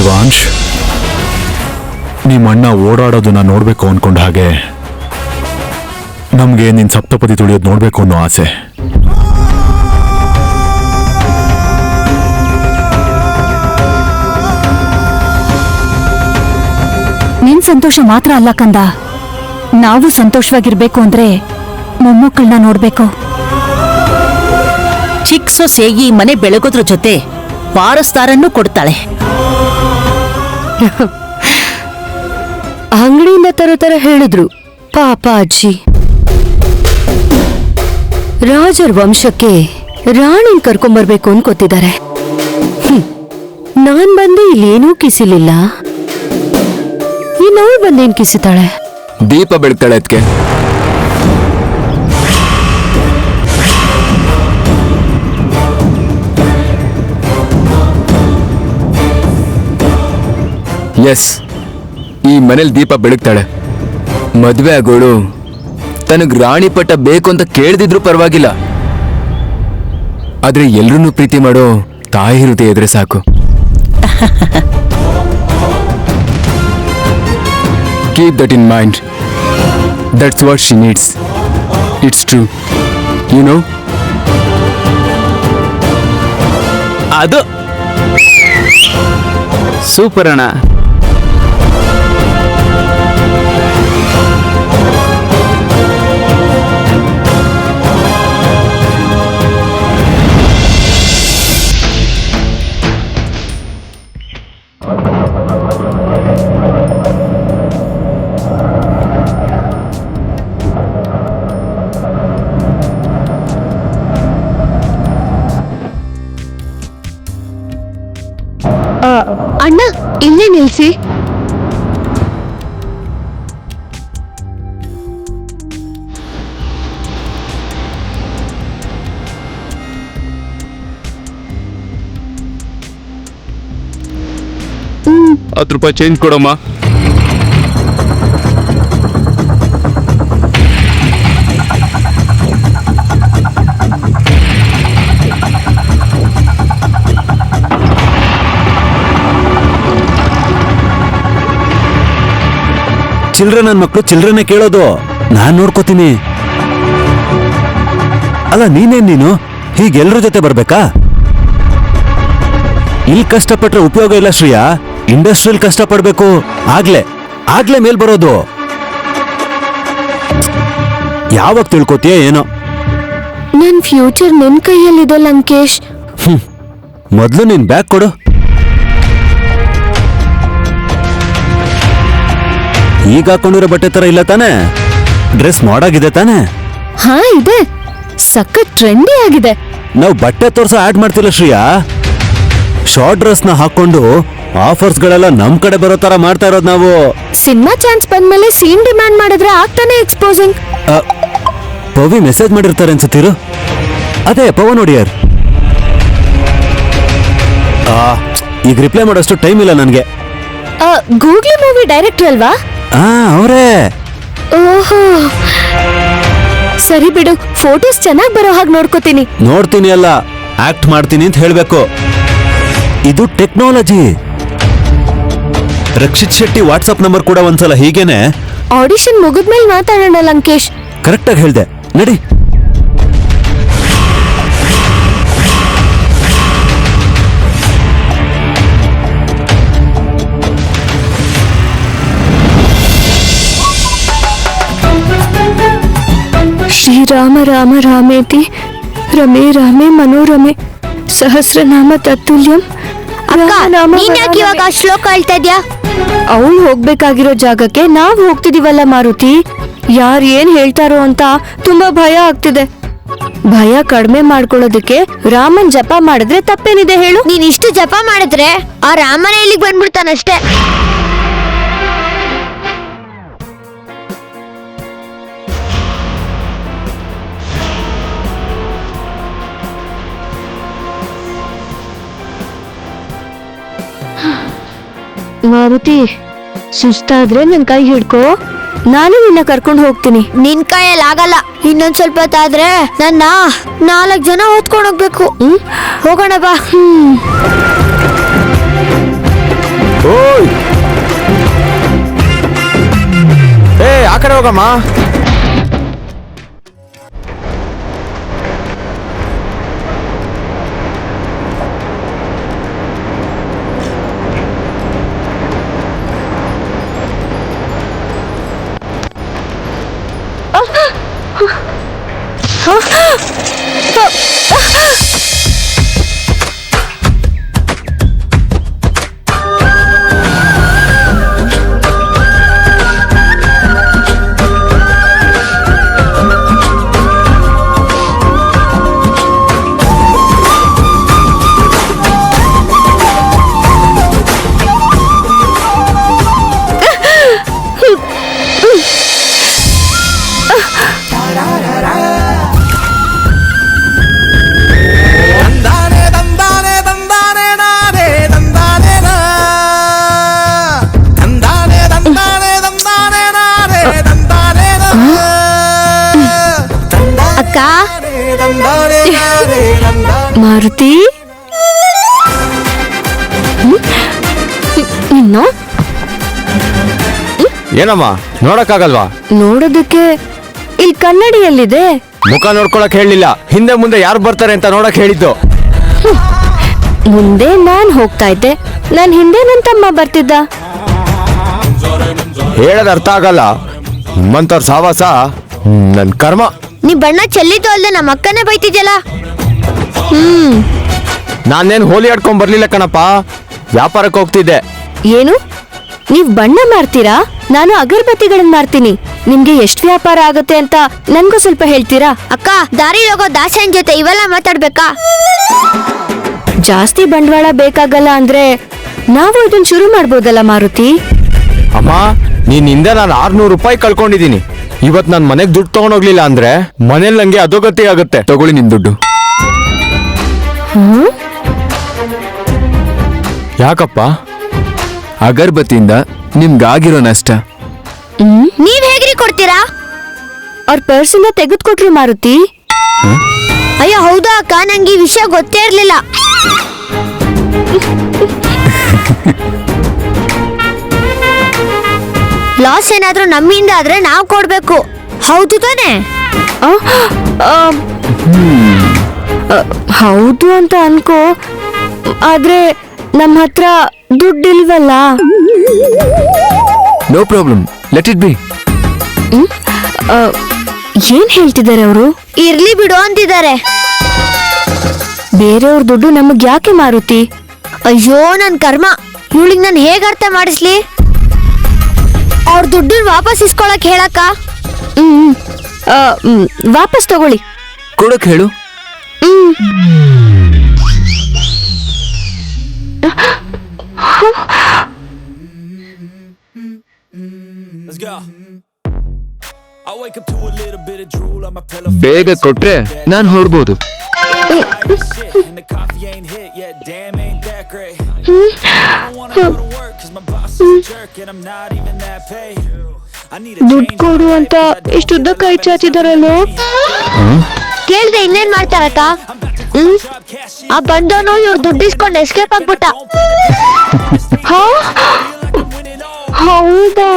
ದೇವಾಂಶ್, ನಿಮ್ಮ ಅಣ್ಣ ಓಡಾಡೋದನ್ನ ನೋಡ್ಬೇಕು ಅನ್ಕೊಂಡ ಹಾಗೆ ನಮ್ಗೆ ನಿನ್ ಸಪ್ತಪದಿ ತುಳಿಯೋದು ನೋಡ್ಬೇಕು ಅನ್ನೋ ಆಸೆ. ನಿನ್ ಸಂತೋಷ ಮಾತ್ರ ಅಲ್ಲ ಕಂದ, ನಾವು ಸಂತೋಷವಾಗಿರ್ಬೇಕು ಅಂದ್ರೆ ಮೊಮ್ಮಕ್ಕಳನ್ನ ನೋಡ್ಬೇಕು. ಚಿಕ್ಕ ಸೊಸೆ ಈ ಮನೆ ಬೆಳಗೋದ್ರ ಜೊತೆ ವಾರಸ್ದಾರನ್ನು ಕೊಡ್ತಾಳೆ. ಅಂಗಡಿಯಿಂದ ತರೋ ತರ ಹೇಳಿದ್ರು ಪಾಪ ಅಜ್ಜಿ. ರಾಜರ ವಂಶಕ್ಕೆ ರಾಣಿನ್ ಕರ್ಕೊಂಬರ್ಬೇಕು ಅನ್ಕೋತಿದ್ದಾರೆ. ನಾನ್ ಬಂದು ಇಲ್ಲೇನೂ ಕಿಸಿಲಿಲ್ಲ, ಇನ್ನವಳು ಬಂದೇನ್ ಕಿಸಿತಾಳೆ? ದೀಪ ಬೆಳಗ್ತಾಳೆ ಅದಕ್ಕೆ. ಎಸ್, ಈ ಮನೇಲಿ ದೀಪ ಬೆಳಗ್ತಾಳೆ. ಮದ್ವೆ ಆಗೋಳು ತನಗ್ ರಾಣಿ ಪಟ್ಟ ಬೇಕು ಅಂತ ಕೇಳ್ದಿದ್ರು ಪರವಾಗಿಲ್ಲ, ಆದ್ರೆ ಎಲ್ರನ್ನೂ ಪ್ರೀತಿ ಮಾಡೋ ತಾಯಿ ಹೃದಯ ಇದ್ರೆ ಸಾಕು. Keep that in mind. That's what she needs. It's true. You know? ಅದು ಸೂಪರ್ ಅಣ್ಣ. ಅಣ್ಣ ಇಲ್ಲೇ ನಿಲ್ಸಿ. ₹10 ಚೇಂಜ್ ಕೊಡಮ್ಮ. ಚಿಲ್ಡ್ರೆ ನನ್ ಮಕ್ಳು ಚಿಲ್ಡ್ರನ್ನೇ ಕೇಳೋದು, ನಾನ್ ನೋಡ್ಕೋತೀನಿ. ಅಲ್ಲ ನೀನು ಹೀಗೆಲ್ರ ಜೊತೆ ಬರ್ಬೇಕಾ? ಇಲ್ಲಿ ಕಷ್ಟಪಟ್ರೆ ಉಪಯೋಗ ಇಲ್ಲ ಶ್ರೀಯಾ, ಇಂಡಸ್ಟ್ರಿಯಲ್ ಕಷ್ಟಪಡ್ಬೇಕು, ಆಗ್ಲೇ ಮೇಲ್ ಬರೋದು. ಯಾವಾಗ ತಿಳ್ಕೊತೀಯ ಏನೋ. ನನ್ ಫ್ಯೂಚರ್ ನಿನ್ ಕೈಯಲ್ಲಿದೆ ಲಂಕೇಶ್. ಮೊದ್ಲು ನಿನ್ ಬ್ಯಾಗ್ ಕೊಡು. ಈಗ ಹಾಕೊಂಡಿರೋ ಬಟ್ಟೆ ತರ ಇಲ್ಲ ತಾನೆ? ಡ್ರೆಸ್ ಮಾಡಾಗಿದೆ ತಾನೆ? ಹಾ ಇದೆ, ಸಖತ್ ಟ್ರೆಂಡಿ ಆಗಿದೆ. ನಾವು ಬಟ್ಟೆ ತೋರ್ಸ ಆಡ್ ಮಾಡ್ತಿಲ್ಲ ಶ್ರೀಯಾ, ಶಾರ್ಟ್ ಡ್ರೆಸ್ ನ ಹಾಕೊಂಡು ಆಫರ್ಸ್ ಗಳೆಲ್ಲ ನಮ್ ಕಡೆ ಬರೋ ತರ ಮಾಡ್ತಾ ಇರೋದು ನಾವು. ಸಿನಿಮಾ ಚಾನ್ಸ್ ಬಂದ್ಮೇಲೆ ಸೀನ್ ಡಿಮ್ಯಾಂಡ್ ಮಾಡಿದ್ರೆ ಆಗ್ತಾನೆ ಎಕ್ಸ್ಪೋಸಿಂಗ್. ಪವಿ ಮೆಸೇಜ್ ಮಾಡಿರ್ತಾರೆ ಅನ್ಸುತ್ತೀರು. ಅದೇ ಪವನ್ ಒಡಿಯರ್. ಈಗ ರಿಪ್ಲೈ ಮಾಡೋಷ್ಟು ಟೈಮ್ ಇಲ್ಲ ನನ್ಗೆ. ಗೂಗ್ಲಿ ಮೂವಿ ಡೈರೆಕ್ಟರ್ ಅಲ್ವಾ? ಅವರೇ. ಓಹೋ ಸರಿ ಬಿಡು, ಫೋಟೋಸ್ ಚೆನ್ನಾಗಿ ಬರೋ ಹಾಗೆ ನೋಡ್ಕೋತೀನಿ. ನೋಡ್ತೀನಿ ಅಲ್ಲ, ಆಕ್ಟ್ ಮಾಡ್ತೀನಿ ಅಂತ ಹೇಳ್ಬೇಕು. ಇದು technology. Rakshit Shetty WhatsApp number ಕೂಡ ಒಂದ್ಸಲ ಹೀಗೇನೆ. ಆಡಿಷನ್ ಮುಗಿದ್ಮೇಲೆ ಮಾತಾಡೋಣ ಲಂಕೇಶ್. ಕರೆಕ್ಟಾಗಿ ಹೇಳ್ದೆ, ನಡಿ. ಶ್ರೀರಾಮ ರಾಮ ರಾಮೇತಿ ರಮೇ ರಾಮೇ ಮನೋರಮೆ ಸಹಸ್ರನಾಮ ತತ್ತುಲ್ಯಂ. ಇವಾಗ ಶ್ಲೋಕ ಹೇಳ್ತಾ ಇದ್ಯಾ? ಅವಳು ಹೋಗ್ಬೇಕಾಗಿರೋ ಜಾಗಕ್ಕೆ ನಾವ್ ಹೋಗ್ತಿದೀವಲ್ಲ ಮಾರುತಿ. ಯಾರ್ ಏನ್ ಹೇಳ್ತಾರೋ ಅಂತ ತುಂಬಾ ಭಯ ಆಗ್ತಿದೆ. ಭಯ ಕಡಿಮೆ ಮಾಡ್ಕೊಳ್ಳೋದಕ್ಕೆ ರಾಮನ್ ಜಪ ಮಾಡಿದ್ರೆ ತಪ್ಪೇನಿದೆ ಹೇಳು? ನೀನ್ ಇಷ್ಟು ಜಪ ಮಾಡಿದ್ರೆ ಆ ರಾಮನೇ ಇಲ್ಲಿಗೆ ಬಂದ್ಬಿಡ್ತಾನಷ್ಟೇ. ಮಾರುತಿ, ಸುಸ್ತಾದ್ರೆ ನನ್ ಕೈ ಹಿಡ್ಕೋ, ನಾನು ನಿನ್ನ ಕರ್ಕೊಂಡು ಹೋಗ್ತೀನಿ. ನಿನ್ ಕೈಯಲ್ಲಿ ಆಗಲ್ಲ. ಇನ್ನೊಂದ್ ಸ್ವಲ್ಪ ಹೊತ್ತಾದ್ರೆ ನನ್ನ 4 ಜನ ಹೊತ್ಕೊಂಡು ಹೋಗ್ಬೇಕು. ಹೋಗೋಣ ಬಾ. ಓಯ್ ಏ ಆ ಕಡೆ ಹೋಗಮ್ಮ. ಅಕ್ಕ ಮಾರುತಿ ಇನ್ನು ಏನಮ್ಮ ನೋಡಕ್ಕಾಗಲ್ವಾ? ನೋಡೋದಕ್ಕೆ ಇಲ್ಲಿ ಕನ್ನಡಿಯಲ್ಲಿದೆ. ಮುಖ ನೋಡ್ಕೊಳಕ್ ಹೇಳಿಲ್ಲ, ಹಿಂದೆ ಮುಂದೆ ಯಾರು ಬರ್ತಾರೆ ಅಂತ ನೋಡಕ್ ಹೇಳಿದ್ದು. ಮುಂದೆ ನಾನ್ ಹೋಗ್ತಾ ಇದ್ದೆ, ನನ್ ಹಿಂದೆ ನನ್ ತಮ್ಮ ಬರ್ತಿದ್ದ. ಹೇಳದ್ ಅರ್ಥ ಆಗಲ್ಲ. ನಿಮ್ಮಂತವ್ರ ಸಾವಾಸ ನನ್ ಕರ್ಮ. ನೀ ಬಣ್ಣ ಚೆಲ್ಲಿದ್ದು ಅಲ್ದೆ ನಮ್ಮ ಅಕ್ಕನೇ ಬೈತಿದ್ಯಲ್ಲ. ನಾನೇನ್ ಹೋಲಿ ಆಡ್ಕೊಂಡ್ ಬರ್ಲಿಲ್ಲ ಕಣಪ್ಪ, ವ್ಯಾಪಾರಕ್ಕೆ ಹೋಗ್ತಿದ್ದೆ. ಏನು ನೀವ್ ಬಣ್ಣ ಮಾರ್ತೀರಾ? ನಾನು ಅಗರಬತ್ತಿಗಳನ್ನ ಮಾರ್ತೀನಿ. ನಿಮ್ಗೆ ಎಷ್ಟು ವ್ಯಾಪಾರ ಆಗುತ್ತೆ ಅಂತ ನನ್ಗೂ ಸ್ವಲ್ಪ ಹೇಳ್ತೀರಾ? ಅಕ್ಕ ದಾರಿ ಹೋಗೋ ದಾಸನ್ ಜೊತೆ ಇವೆಲ್ಲ ಮಾತಾಡ್ಬೇಕಾ? ಜಾಸ್ತಿ ಬಂಡವಾಳ ಬೇಕಾಗಲ್ಲ ಅಂದ್ರೆ ನಾವು ಇದನ್ನ ಶುರು ಮಾಡ್ಬೋದಲ್ಲ ಮಾರುತಿ? ಅಮ್ಮ ನಿನ್ನಿಂದ ನಾನು 600 ರೂಪಾಯಿ ಕಳ್ಕೊಂಡಿದೀನಿ. ಇವತ್ ನಾನ್ ಮನೆಗ್ ದುಡ್ಡು ತಗೊಂಡೋಗ್ಲಿಲ್ಲ ಅಂದ್ರೆ ಮನೇಲಿ ನಂಗೆ ಅಧೋಗತಿ ಆಗುತ್ತೆ. ತಗೊಳ್ಳಿ ನಿಮ್ ದುಡ್ಡು. ಯಾಕಪ್ಪ? ಅಗರ್ಬತ್ತಿಯಿಂದ ನಿಮ್ಗಾಗಿರೋ ನಷ್ಟ ನೀವ್ ಹೇಗ್ರಿ ಕೊಡ್ತೀರಾ? ಅವ್ರ ಪರ್ಸನ್ನ ತೆಗೆದುಕೊಟ್ರು ಮಾರುತಿ. ಅಯ್ಯೋ ಹೌದಾ ಅಕ್ಕ, ನಂಗೆ ಈ ವಿಷಯ ಗೊತ್ತೇ ಇರ್ಲಿಲ್ಲ. ಲಾಸ್ ಏನಾದ್ರೂ ನಮ್ಮಿಂದ ಆದ್ರೆ ನಾವ್ ಕೊಡ್ಬೇಕು, ಹೌದು ತಾನೆ? ಆ, ಆ, ಹೌದು ಅಂತ ಅನ್ಕೋ, ಆದ್ರೆ ನಮ್ಮ ಹತ್ರ ದುಡ್ಡಿಲ್ವಲ್ಲ. No problem, let it be. ಏನ್ ಹೇಳ್ತಿದ್ದಾರೆ ಅವರು? ಇರ್ಲಿ ಬಿಡು ಅಂತಿದ್ದಾರೆ. ಬೇರೆಯವ್ರ ದುಡ್ಡು ನಮಗ್ ಯಾಕೆ ಮಾರುತಿ? ಅಯ್ಯೋ ನನ್ ಕರ್ಮ, ಇವಳಿಗೆ ನಾನು ಹೇಗ್ ಅರ್ಥ ಮಾಡಿಸ್ಲಿ? ಅವ್ರ ದುಡ್ಡು ವಾಪಸ್ ಇಸ್ಕೊಳಕ್ ಹೇಳಕ್ಕ? ವಾಪಸ್ ತಗೊಳ್ಳಿ. ಕೊಡಕ್ ಹೇಳು. ಬೇಗ ಕೊಟ್ರೆ ನಾನ್ ಹೊರಡ್ಬೋದು. ದುಡ್ಡು ಕೊಡು ಅಂತ ಇಷ್ಟುದ್ದ ಕೈ ಚಾಚಿದಾರಲ್ಲೋ. ಕೇಳ್ದೆ ಇನ್ನೇನ್ ಮಾಡ್ತಾರಕ್ಕ? ಆ ಬಂದವನು ಇವ್ರ ದುಡ್ಡು ಇಸ್ಕೊಂಡು ಎಸ್ಕೇಪ್ ಆಗ್ಬಿಟ್ಟ. ಹೌದಾ?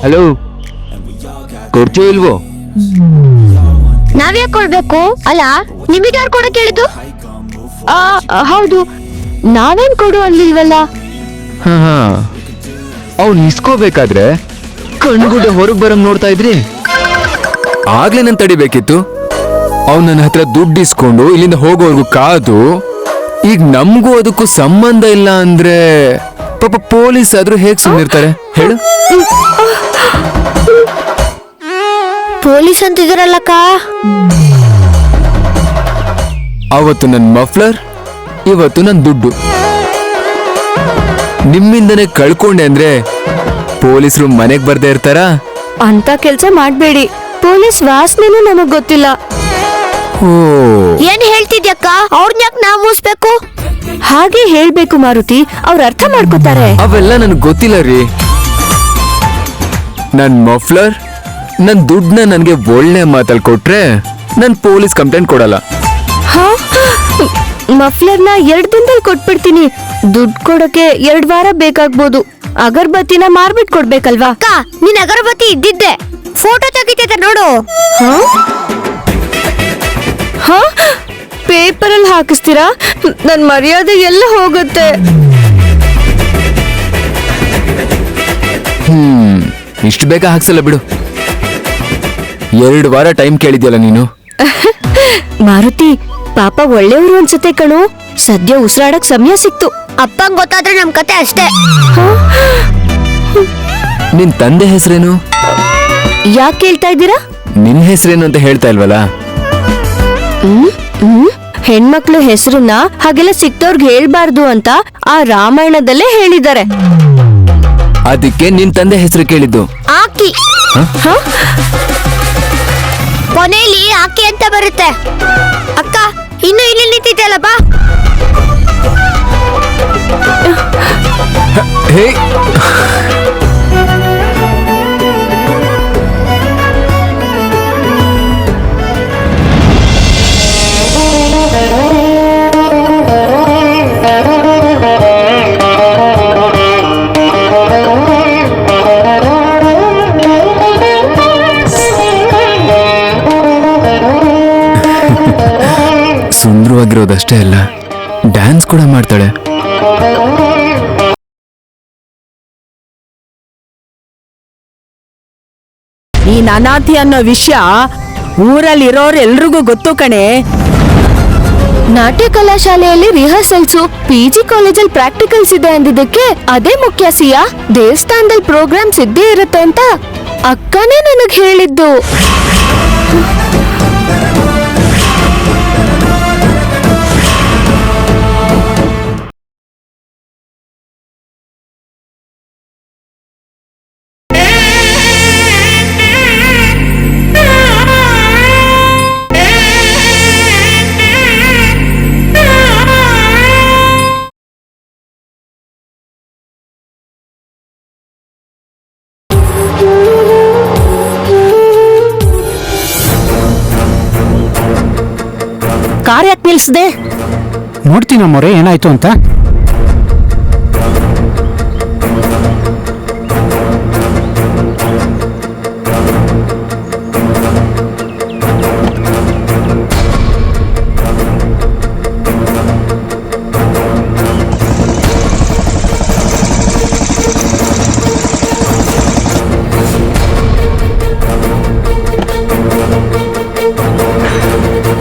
ಹಲೋ, ಕೊಡ್ತೀವಿ ಇಲ್ವೋ? ನಾವ್ಯಾಕ್ ಕೊಡ್ಬೇಕು? ಅಲ್ಲ ನಿಮಗೆ ಯಾರು ಕೊಡಕ್ ಹೇಳಿದ್ದು? ಹೌದು, ನಾವೇನ್ ಕೊಡು ಅನ್ಲಿಲ್ವಲ್ಲ. ಹಾ ಅವ್ನು ಇಸ್ಕೋಬೇಕಾದ್ರೆ ಕಣ್ಗುಡ್ಡೆ ಹೊರಗ್ ಬರಂಗ್ ನೋಡ್ತಾ ಇದ್ರಿ. ಆಗ್ಲೇ ನನ್ ತಡಿಬೇಕಿತ್ತು. ಅವ್ನು ನನ್ನ ಹತ್ರ ದುಡ್ಡು ಇಸ್ಕೊಂಡು ಇಲ್ಲಿಂದ ಹೋಗೋವರೆಗೂ ಕಾದು, ಈಗ ನಮಗೂ ಅದಕ್ಕೂ ಸಂಬಂಧ ಇಲ್ಲ ಅಂದ್ರೆ ಪಾಪ ಪೊಲೀಸ್ ಆದ್ರೂ ಹೇಗ್ ಸುಮ್ನಿರ್ತಾರೆ ಹೇಳು? ಪೊಲೀಸ್ ಅಂತಿದ್ರಲ್ಲಕ್ಕ. ಅವತ್ತು ನನ್ ಮಫ್ಲರ್, ಇವತ್ತು ನನ್ ದುಡ್ಡು ನಿಮ್ಮಿಂದನೇ ಕಳ್ಕೊಂಡೆ ಅಂದ್ರೆ ಪೊಲೀಸರು ಮನೆಗ್ ಬರ್ದೇ ಇರ್ತಾರ? ಅಂತ ಕೆಲ್ಸ ಮಾಡ್ಬೇಡಿ. ಪೊಲೀಸ್ ವಾಸನೆನೂ ನಮಗ್ ಗೊತ್ತಿಲ್ಲ. ಏನ್ ಹೇಳ್ತಿದ್ಯಕ್ಕ? ಅವ್ರನ್ನ ಯಾಕೆ ನಾವ್ ಮೂಸ್ಬೇಕು? ಹಾಗೆ ಹೇಳ್ಬೇಕು ಮಾರುತಿ, ಅವ್ರ ಅರ್ಥ ಮಾಡ್ಕೋತಾರೆ. ಅವೆಲ್ಲ ನನ್ಗೆ ಗೊತ್ತಿಲ್ಲ ರೀ. ನನ್ ಮಫ್ಲರ್ ನನ್ ದುಡ್ಡನ್ನ ನನ್ಗೆ ಒಳ್ಳೆ ಮಾತಲ್ಲಿ ಕೊಟ್ರೆ ನಾನು ಪೊಲೀಸ್ ಕಂಪ್ಲೇಂಟ್ ಕೊಡಲ್ಲ. ಹಾ ಮಫ್ಲರ್ನ 2 ದಿನದಲ್ಲಿ ಕೊಟ್ಬಿಡ್ತೀನಿ. ದುಡ್ಡು ಕೊಡಕ್ಕೆ 2 ವಾರ ಬೇಕಾಗ್ಬೋದು. ಅಗರ್ಬತ್ತಿನ ಮಾರ್ಬಿಟ್ ಕೊಡ್ಬೇಕಲ್ವಾ? ಅಕ್ಕ ನಿನ್ ಅಗರಬತ್ತಿ ಇದ್ದಿದ್ದೆ ಫೋಟೋ ತೆಗಿತಿದ್ದೆ ನೋಡು. ಹಾ ಪೇಪರಲ್ಲಿ ಹಾಕಿಸ್ತೀರಾ? ನನ್ ಮರ್ಯಾದೆ ಎಲ್ಲ ಹೋಗುತ್ತೆ. ಇಷ್ಟು ಬೇಗ ಹಾಕ್ಸಲ್ಲ ಬಿಡು. 2 ವಾರ ಟೈಮ್ ಕೇಳಿದ್ಯಲ್ಲ ನೀನು. ಮಾರುತಿ ಪಾಪ ಒಳ್ಳೆಯವರು ಅನ್ಸುತ್ತೆ ಕಣು. ಸದ್ಯ ಉಸಿರಾಡಕ್ ಸಮಯ ಸಿಕ್ತು. ಅಪ್ಪಂಗ್ ಗೊತ್ತಾದ್ರೆ ನಮ್ ಕತೆ ಅಷ್ಟೇ. ನಿನ್ ತಂದೆ ಹೆಸರೇನು? ಯಾಕೆ ಕೇಳ್ತಾ ಇದ್ದೀರಾ? ನಿನ್ ಹೆಸರೇನು ಅಂತ ಹೇಳ್ತಾ ಇಲ್ವಲ್ಲ. ಹೆಣ್ಮಕ್ಳು ಹೆಸರನ್ನ ಹಾಗೆಲ್ಲ ಸಿಕ್ತವ್ರಿಗೆ ಹೇಳ್ಬಾರ್ದು ಅಂತ ಆ ರಾಮಾಯಣದಲ್ಲೇ ಹೇಳಿದ್ದಾರೆ. ಅದಕ್ಕೆ ನಿನ್ ತಂದೆ ಹೆಸರು ಕೇಳಿದ್ದು. ಆಕಿ ಕೊನೆಯಲ್ಲಿ ಆಕಿ ಅಂತ ಬರುತ್ತೆ. ಅಕ್ಕ ಇನ್ನು ಇಲ್ಲಿ ನಿಂತಿದ್ದಲ್ಲ ಬಾ. ಹೇ ಸುಂದರವಾಗಿರೋದಷ್ಟೇ ಅಲ್ಲ, ಡ್ಯಾನ್ಸ್ ಕೂಡ ಮಾಡ್ತಾಳೆ. ನೀನ್ ಅನಾಥಿ ಅನ್ನೋ ವಿಷಯ ಊರಲ್ಲಿರೋರೆಲ್ರಿಗೂ ಗೊತ್ತು ಕಣೆ. ನಾಟ್ಯ ಕಲಾಶಾಲೆಯಲ್ಲಿ ರಿಹರ್ಸಲ್ಸು, PG ಕಾಲೇಜಲ್ಲಿ ಪ್ರಾಕ್ಟಿಕಲ್ಸ್ ಇದೆ ಅಂದಿದ್ದಕ್ಕೆ ಅದೇ ಮುಖ್ಯ ಸಿಯಾ. ದೇವಸ್ಥಾನದಲ್ಲಿ ಪ್ರೋಗ್ರಾಮ್ಸ್ ಇದ್ದೇ ಇರುತ್ತೆ ಅಂತ ಅಕ್ಕನೇ ನನಗ್ ಹೇಳಿದ್ದು. ಕಾರ್ ಯಾಕೆ ನಿಲ್ಸ್ದೆ? ನೋಡ್ತೀನಮ್ಮವ್ರೆ ಏನಾಯ್ತು ಅಂತ.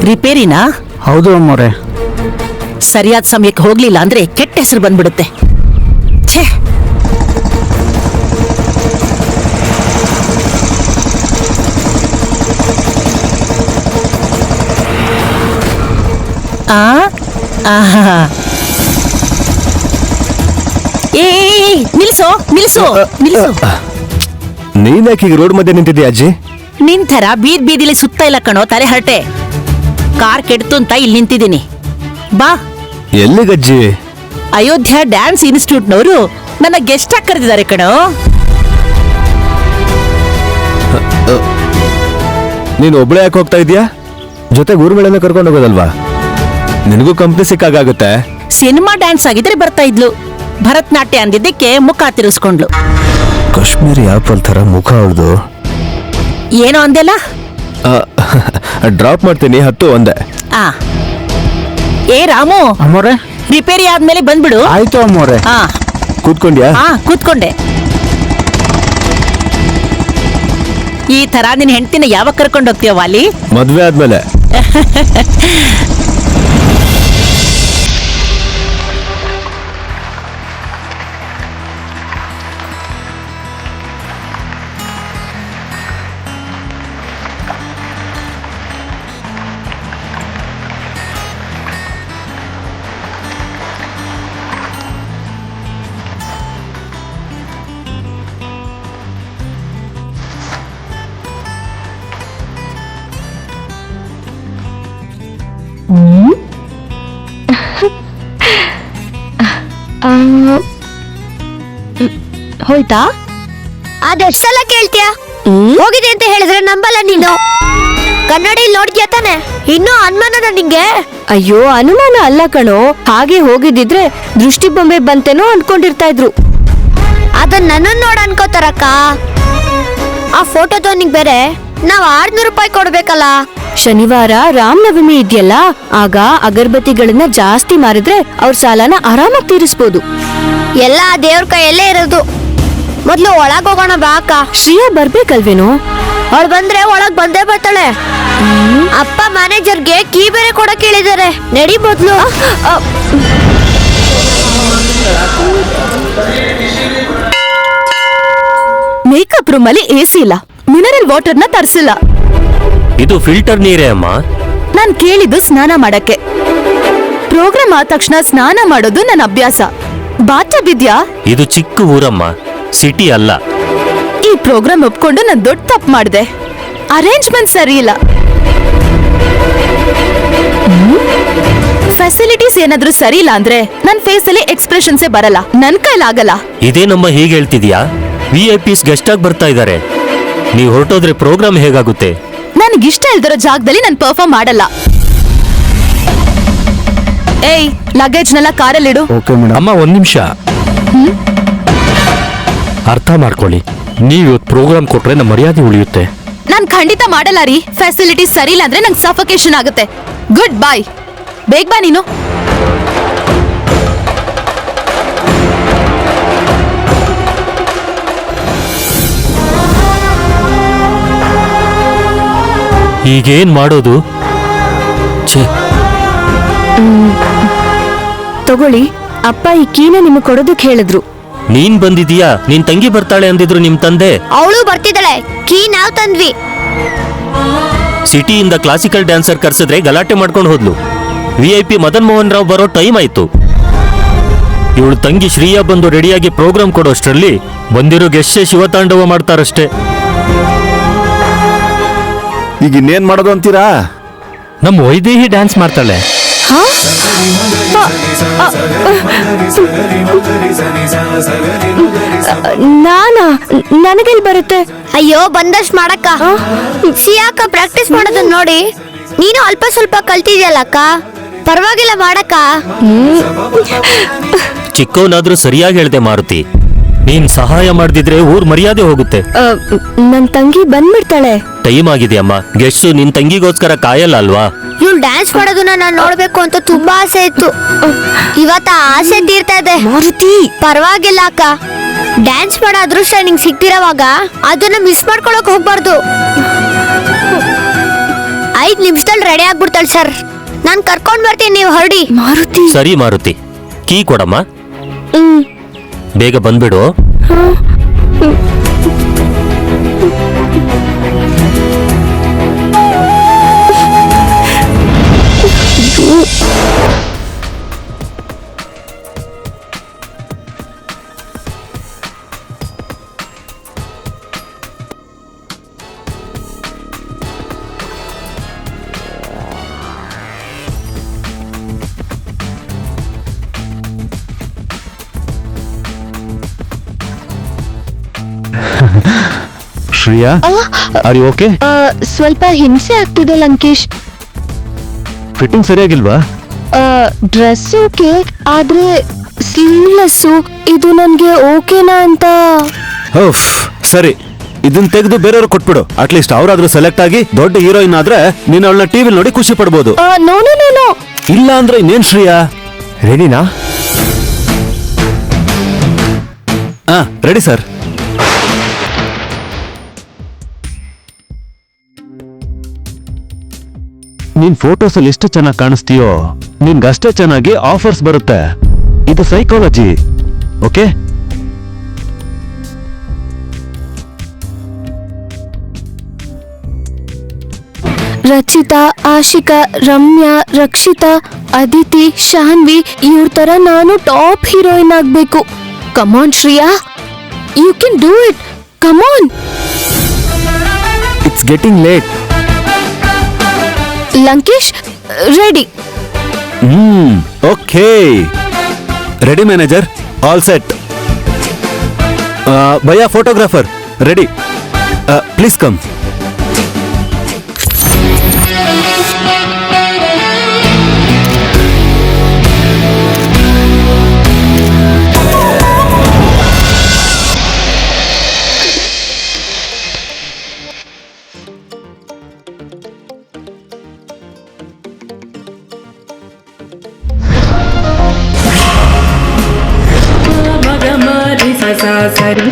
ರಿಪೇರಿನಾ? ಹೌದು ಅಮ್ಮವ್ರೆ. ಸರಿಯಾದ ಸಮಯಕ್ಕೆ ಹೋಗ್ಲಿಲ್ಲ ಅಂದ್ರೆ ಕೆಟ್ಟ ಹೆಸರು ಬಂದ್ಬಿಡುತ್ತೆ. ಛೇ, ಏ ನಿಲ್ಸೋ ನಿಲ್ಸೋ ನಿಲ್ಸೋ. ನೀನ್ಯಾಕೆ ಈಗ ರೋಡ್ ಮಧ್ಯೆ ನಿಂತಿದ್ಯಾ ಅಜ್ಜಿ? ನಿನ್ ಥರ ಬೀದ್ ಬೀದಿಲಿ ಸುತ್ತ ಇಲ್ಲ ಕಣೋ ತಲೆ ಹರಟೆ. ಕಾರ್ ಕೆಡ್ತು ಅಂತ ಇಲ್ಲಿ ನಿಂತಿದ್ದೀನಿ. ಬಾ. ಎಲ್ಲಿಗಜ್ಜಿ? ಅಯೋಧ್ಯ ಡ್ಯಾನ್ಸ್ ಇನ್ಸ್ಟಿಟ್ಯೂಟ್ನವರು ನನ್ನ ಗೆಸ್ಟ್ ಆಗಿ ಕರೆದಿದ್ದಾರೆ ಕಣೋ. ನೀನು ಒಬ್ಳೆ ಯಾಕೆ ಹೋಗ್ತಾ ಇದೀಯಾ? ಜೊತೆಗೆ ಊರುಗಳನ್ನ ಕರ್ಕೊಂಡು ಹೋಗೋದಲ್ವಾ? ನಿನಗೂ ಕಂಪ್ನಿ ಸಿಕ್ಕಾಗುತ್ತೆ. ಸಿನಿಮಾ ಡ್ಯಾನ್ಸ್ ಆಗಿದ್ರೆ ಬರ್ತಾ ಇದ್ಲು. ಭರತನಾಟ್ಯ ಅಂದಿದ್ದಕ್ಕೆ ಮುಖ ತಿರುಗಿಸ್ಕೊಂಡ್ಲು. ಕಾಶ್ಮೀರಿ ಆಪಲ್ ತರ ಮುಖ ಅವ್ರದು. ಏನೋ ಅಂದೆಲ್ಲ? ಡ್ರಾಪ್ ಮಾಡ್ತೀನಿ, ಹತ್ತು ಒಂದೇ. ಏ ರಾಮು, ಅಮ್ಮವ್ರೆ ರಿಪೇರಿ ಆದ್ಮೇಲೆ ಬಂದ್ಬಿಡು. ಆಯ್ತು ಅಮ್ಮವ್ರೆ. ಕೂತ್ಕೊಂಡ್ಯಾ? ಕೂತ್ಕೊಂಡೆ. ಈ ತರ ನಿನ್ ಹೆಂಡತಿನ ಯಾವಾಗ ಕರ್ಕೊಂಡು ಹೋಗ್ತೀಯ ವಾಲಿ? ಮದ್ವೆ ಆದ್ಮೇಲೆ. ಹೋಯ್ತಾ? ಅದೆಷ್ಟ್ ಸಲ ಕೇಳ್ತೀಯ? ಹೋಗಿದೆ ಅಂತ ಹೇಳಿದ್ರೆ ನಂಬಲ್ಲ ನೀನು. ಕನ್ನಡಿ ನೋಡ್ದ್ಯಾ ತಾನೆ? ಇನ್ನೂ ಅನುಮಾನನ ನಿಂಗೆ? ಅಯ್ಯೋ ಅನುಮಾನ ಅಲ್ಲ ಕಣೋ, ಹಾಗೆ ಹೋಗಿದ್ದಿದ್ರೆ ದೃಷ್ಟಿ ಬೊಂಬೆ ಬಂತೇನೋ ಅನ್ಕೊಂಡಿರ್ತಾ ಇದ್ರು. ಅದನ್ನ ನನ್ನನ್ನು ನೋಡ ಅನ್ಕೋತಾರಕ್ಕ. ಆ ಫೋಟೋದವನಿಗೆ ಬೇರೆ ನಾವ್ 600 ರೂಪಾಯಿ ಕೊಡ್ಬೇಕಲ್ಲ. ಶನಿವಾರ ರಾಮನವಮಿ ಇದೆಯಲ್ಲ, ಆಗ ಅಗರಬತ್ತಿಗಳನ್ನ ಜಾಸ್ತಿ ಮಾರಿದ್ರೆ ಅವ್ರ ಸಾಲನ ಆರಾಮಾಗಿ ತೀರಿಸ್ಬೋದು. ಎಲ್ಲ ದೇವ್ರ ಕೈಯಲ್ಲೇ ಇರೋದು. ಮೊದ್ಲು ಒಳಗ್ ಹೋಗೋಣ ಬಾ ಅಕ್ಕ. ಶ್ರೇಯಾ ಬರ್ಬೇಕಲ್ವೇನೋ? ಅವಳು ಬಂದ್ರೆ ಒಳಗ್ ಬಂದೇ ಬರ್ತಾಳೆ. ಅಪ್ಪ ಮ್ಯಾನೇಜರ್ಗೆ ಕೀ ಬೇರೆ ಕೊಡಕ್ ಹೇಳಿದಾರೆ. ನಡಿ ಮೊದ್ಲು. ಮೇಕಪ್ ರೂಮ್ ಅಲ್ಲಿ ಎಸಿ ಇಲ್ಲ, ಮಿನರಲ್ ವಾಟರ್ನ ತರಿಸಿಲ್ಲ. ಇದು ಫಿಲ್ಟರ್ ನೀರೇ ಅಮ್ಮ. ನಾನ್ ಕೇಳಿದ್ದು ಸ್ನಾನ ಮಾಡಕ್ಕೆ. ಪ್ರೋಗ್ರಾಮ್ ಆದ ತಕ್ಷಣ ಸ್ನಾನ ಮಾಡೋದು ನನ್ನ ಅಭ್ಯಾಸ. ಬಾತ್ರೂಮ್ ಇದ್ಯಾ? ಇದು ಚಿಕ್ಕ ಊರಮ್ಮ, ಸಿಟಿ ಅಲ್ಲ. ಈ ಪ್ರೋಗ್ರಾಮ್ ಒಪ್ಕೊಂಡು ನಾನ್ ದೊಡ್ಡ ತಪ್ಪು ಮಾಡಿದೆ. ಅರೇಂಜ್ಮೆಂಟ್ ಸರಿ ಇಲ್ಲ. ಫೆಸಿಲಿಟೀಸ್ ಏನಾದ್ರೂ ಸರಿ ಇಲ್ಲ ಅಂದ್ರೆ ನನ್ ಫೇಸ್ ಅಲ್ಲಿ ಎಕ್ಸ್ಪ್ರೆಷನ್ಸೇ ಬರಲ್ಲ. ನನ್ ಕೈಲಾಗಲ್ಲ. ಇದೇನಮ್ಮ ಹೀಗೆ ಹೇಳ್ತಿದ್ಯಾ? VIPs ಗೆಸ್ಟ್ ಆಗಿ ಬರ್ತಾ ಇದ್ದಾರೆ. ನೀವು ಹೊರಟೋದ್ರೆ ಪ್ರೋಗ್ರಾಮ್ ಹೇಗಾಗುತ್ತೆ? ನನ್ಗಿಷ್ಟ ಇಲ್ದಿರೋ ಜಾಗದಲ್ಲಿ ನಾನು ಪರ್ಫಾರ್ಮ್ ಮಾಡಲ್ಲ. ಏಯ್, ಲಗೇಜ್ನೆಲ್ಲ ಕಾರಲ್ಲಿಡು. Okay madam. ಅಮ್ಮ ಒಂದ್ ನಿಮಿಷ ಅರ್ಥ ಮಾಡ್ಕೊಳ್ಳಿ. ನೀವು ಇವತ್ತು ಪ್ರೋಗ್ರಾಮ್ ಕೊಟ್ರೆ ನಮ್ಮ ಮರ್ಯಾದೆ ಉಳಿಯುತ್ತೆ. ನಾನ್ ಖಂಡಿತ ಮಾಡಲ್ಲ ರೀ. ಫೆಸಿಲಿಟೀಸ್ ಸರಿ ಇಲ್ಲ ಅಂದ್ರೆ ನಂಗೆ ಸಫಕೇಶನ್ ಆಗುತ್ತೆ. Good bye. ಬೇಗ ಬಾ ನೀನು. ಈಗೇನ್ ಮಾಡೋದು? ಛೇ, ತಗೊಳ್ಳಿ, ಅಪ್ಪ ಈ ಕೀನ ನಿಮಗೆ ಕೊಡೋದಕ್ಕೆ ಹೇಳಿದ್ರು. ನೀನ್ ಬಂದಿದೀಯಾ? ನಿನ್ ತಂಗಿ ಬರ್ತಾಳೆ ಅಂದಿದ್ರು ನಿಮ್ ತಂದೆ. ಅವಳು ಬರ್ತಿದ್ದಾಳೆ. ಕೀ ನಾವ್ ತಂದ್ವಿ. ಸಿಟಿಯಿಂದ ಕ್ಲಾಸಿಕಲ್ ಡ್ಯಾನ್ಸರ್ ಕರ್ಸಿದ್ರೆ ಗಲಾಟೆ ಮಾಡ್ಕೊಂಡು ಹೋದ್ಲು. VIP ಮದನ್ ಮೋಹನ್ ರಾವ್ ಬರೋ ಟೈಮ್ ಆಯ್ತು. ಇವಳು ತಂಗಿ ಶ್ರೀಯಾ ಬಂದು ರೆಡಿಯಾಗಿ ಪ್ರೋಗ್ರಾಮ್ ಕೊಡೋಷ್ಟ್ರಲ್ಲಿ ಬಂದಿರೋ ಗೆಸ್ಟೇ ಶಿವತಾಂಡವ ಮಾಡ್ತಾರಷ್ಟೇ. ಈಗ ಇನ್ನೇನ್ ಮಾಡೋದು ಅಂತೀರಾ? ನಮ್ಮ ವೈದೇಹಿ ಡ್ಯಾನ್ಸ್ ಮಾಡ್ತಾಳೆ. ನಾನಾ? ನನಗೆಲ್ ಬರುತ್ತೆ? ಅಯ್ಯೋ ಬಂದಷ್ಟ್ ಮಾಡಕ್ಕ. ಸಿಯಾಕ ಪ್ರಾಕ್ಟೀಸ್ ಮಾಡೋದನ್ನ ನೋಡಿ ನೀನು ಅಲ್ಪ ಸ್ವಲ್ಪ ಕಲ್ತಿದ್ಯಲ್ಲ ಅಕ್ಕ. ಪರವಾಗಿಲ್ಲ ಮಾಡಕ್ಕ. ಚಿಕ್ಕವನಾದ್ರೂ ಸರಿಯಾಗಿ ಹೇಳ್ದೆ ಮಾರುತಿ. ನೀನ್ ಸಹಾಯ ಮಾಡ್ದಿದ್ರೆ ಊರ್ ಮರ್ಯಾದೆ ಹೋಗುತ್ತೆ. ನನ್ ತಂಗಿ ಬಂದ್ಬಿಡ್ತಾಳೆ. ಟೈಮ್ ಆಗಿದೆ ಅಮ್ಮ. ಗೆಸ್ಟ್ ನಿನ್ ತಂಗಿಗೋಸ್ಕರ ಕಾಯಲ್ಲ ಅಲ್ವಾ? ಇವ್ಳು ಡ್ಯಾನ್ಸ್ ಮಾಡೋದನ್ನ ನಾನ್ ನೋಡ್ಬೇಕು ಅಂತ ತುಂಬಾ ಆಸೆ ಇತ್ತು. ಇವತ್ತ ಆಸೆ ತೀರ್ತಾ ಇದೆ. ಮಾರುತಿ, ಪರವಾಗಿಲ್ಲ ಅಕ್ಕ. ಡ್ಯಾನ್ಸ್ ಮಾಡೋ ಅದೃಷ್ಟ ನಿಂಗೆ ಸಿಕ್ತಿರೋವಾಗ ಅದನ್ನ ಮಿಸ್ ಮಾಡ್ಕೊಳಕ್ ಹೋಗ್ಬಾರ್ದು. 5 ನಿಮಿಷದಲ್ಲಿ ರೆಡಿ ಆಗ್ಬಿಡ್ತಾಳೆ ಸರ್. ನಾನ್ ಕರ್ಕೊಂಡ್ ಬರ್ತೀನಿ, ನೀವು ಹೊರಡಿ. ಮಾರುತಿ. ಸರಿ ಮಾರುತಿ, ಕೀ ಕೊಡಮ್ಮ. ಬೇಗ ಬಂದ್ಬಿಡು. Shreya, are you okay? ಸ್ವಲ್ಪ ಹಿಂಸೆ ಆಗ್ತಿದೆ ಲಂಕೇಶ್. ಫಿಟ್ಟಿಂಗ್ ಸರಿಯಾಗಿಲ್ವಾ? ಡ್ರೆಸ್ ಓಕೆ, ಆದ್ರೆ ಸ್ಲೀವ್ಲೆಸ್ಸು ಇದು ನನ್ಗೆ ಓಕೆನಾ ಅಂತ. ಓಫ್, ಸರಿ, ಇದನ್ನ ತೆಗೆದು ಬೇರೆಯವ್ರು ಕೊಟ್ಬಿಡು. ಅಟ್ಲೀಸ್ಟ್ ಅವರಾದ್ರೂ ಸೆಲೆಕ್ಟ್ ಆಗಿ ದೊಡ್ಡ ಹೀರೋಯಿನ್ ಆದ್ರೆ ನೀನ್ ಅವಳನ್ನ ಟಿವಿ ನೋಡಿ ಖುಷಿ ಪಡ್ಬೋದು. No no no no. ಇಲ್ಲ ಅಂದ್ರೆ ಇನ್ನೇನ್ ಶ್ರೇಯಾ? ರೆಡಿನಾ? Ready sir. ನೀನ್ ಫೋಟೋಸ್ ಅಲ್ಲಿ ಎಷ್ಟು ಚೆನ್ನಾಗಿ ಕಾಣಿಸ್ತೀಯೋ ನಿನ್ಗಷ್ಟೇ ಚೆನ್ನಾಗಿ ಆಫರ್ಸ್ ಬರುತ್ತೆ. ಇದು ಸೈಕಾಲಜಿ. ಓಕೆ, ರಚಿತಾ, ಆಶಿಕಾ, ರಮ್ಯಾ, ರಕ್ಷಿತಾ, ಅದಿತಿ, ಶಾನ್ವಿ ಇವ್ರ ತರ ನಾನು ಟಾಪ್ ಹೀರೋಯಿನ್ ಆಗ್ಬೇಕು. Come on Shreya, you can do it. Come on. It's getting late. Lankesh ready. Okay, ready manager, all set. ಭಯ್ಯ ಫೋಟೋಗ್ರಾಫರ್ ರೆಡಿ, ಪ್ಲೀಸ್ ಕಮ್. ಸ ಸರಿ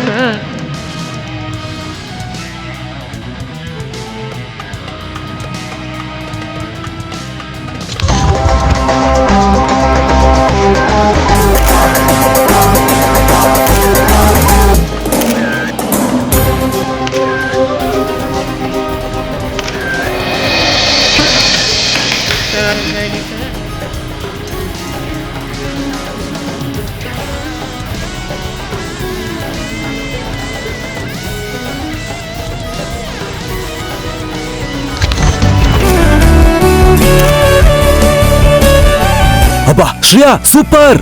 ಅಬ್ಬಾ ಶ್ರೇಯಾ ಸೂಪರ್.